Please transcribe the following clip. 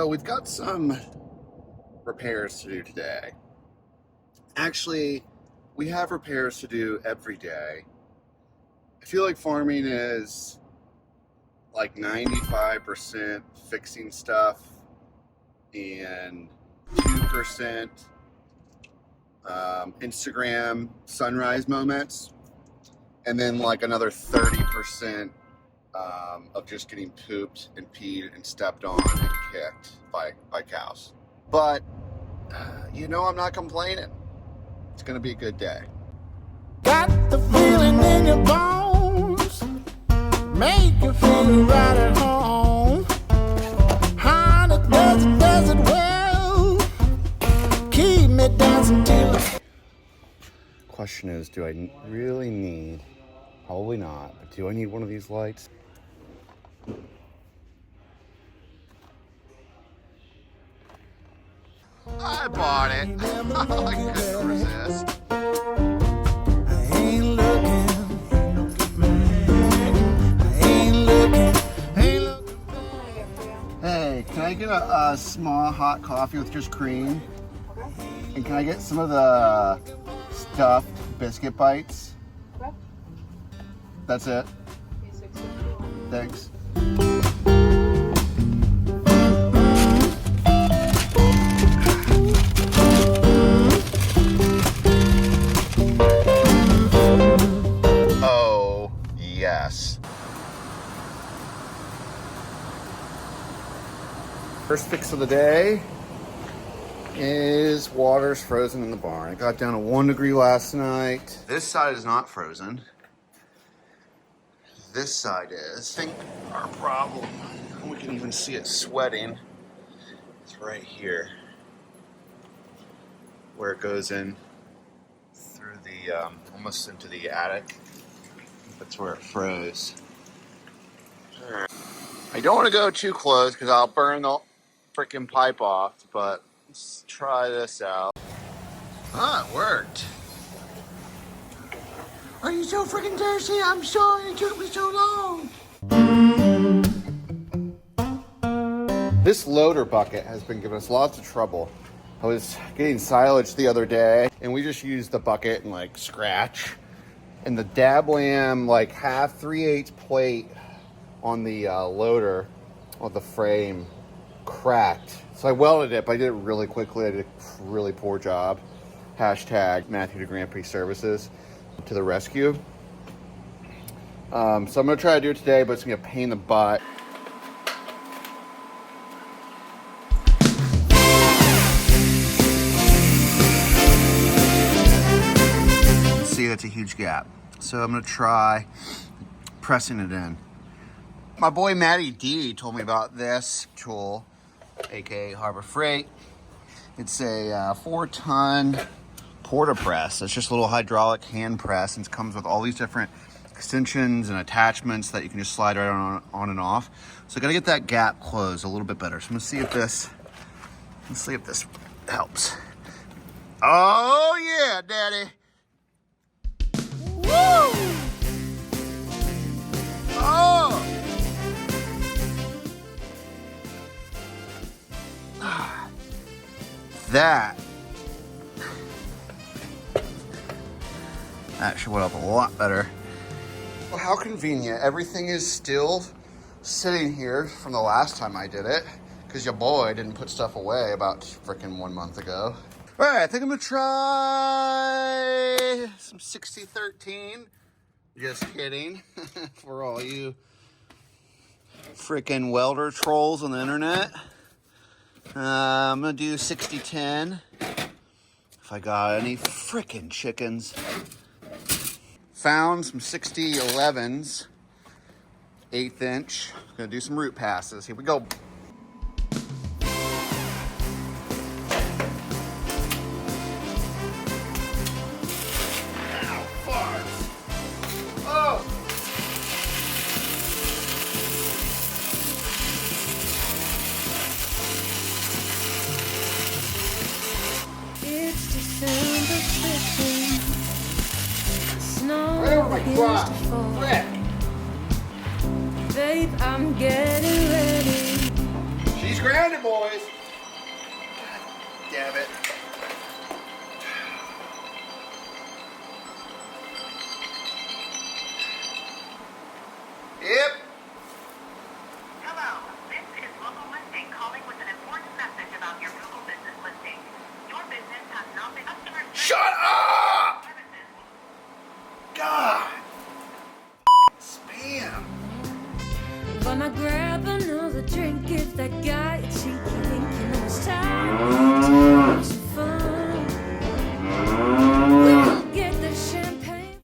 So we've got some repairs to do today. Actually, we have repairs to do every day. I feel like farming is like 95% fixing stuff and 2% Instagram sunrise moments, and then like another 30% of just getting pooped and peed and stepped on and kicked by cows. But you know, I'm not complaining. It's gonna be a good day. Got the feeling in your bones, make you feel right at home. Honey, does it well, keep me dancing till. Question is, do I really need, probably not, but do I need one of these lights? I bought it. I couldn't resist. I ain't looking. Hey, can I get a small hot coffee with just cream? Okay. And can I get some of the stuffed biscuit bites? Okay. That's it. Thanks. Oh, yes. First fix of the day is water's frozen in the barn. It got down to 1 degree last night. This side is not frozen. This side is. I think our problem, we can even see it sweating, it's right here, where it goes in through the, almost into the attic. That's where it froze. I don't want to go too close because I'll burn the freaking pipe off, but let's try this out. Ah, it worked. Are you so freaking thirsty? I'm sorry it took me so long. This loader bucket has been giving us lots of trouble. I was getting silage the other day and we just used the bucket and like scratch. And the Dablam like half 3/8 plate on the loader of the frame cracked. So I welded it, but I did it really quickly. I did a really poor job. Hashtag Matthew de Grand Prix Services to the rescue. So I'm gonna try to do it today, but it's gonna be a pain in the butt. See, that's a huge gap. So I'm gonna try pressing it in. My boy Matty D told me about this tool, aka Harbor Freight. It's a 4-ton porta press. It's just a little hydraulic hand press, and it comes with all these different extensions and attachments that you can just slide right on and off. So I gotta get that gap closed a little bit better. So I'm gonna see if this, let's see if this helps. Oh yeah, daddy. Woo! Oh! That should went up a lot better. Well, how convenient. Everything is still sitting here from the last time I did it, because your boy didn't put stuff away about freaking 1 month ago. All right, I think I'm gonna try some 6013. Just kidding. For all you freaking welder trolls on the internet. I'm gonna do 6010. If I got any freaking chickens. Found some 6011s, 1/8 inch. Gonna do some root passes. Here we go. Ow, farts. Oh! It's December 15th. Snow Right over my begins crotch. to fall. Frick. Babe, I'm getting ready. She's grounded, boys. God damn it. Yep. Hello, this is Local Listing calling with an important message about your Google business listing. Your business has not been customer Shut up! services. God. Spam. Gonna grab another drink if that guy cheeky thinking it's time.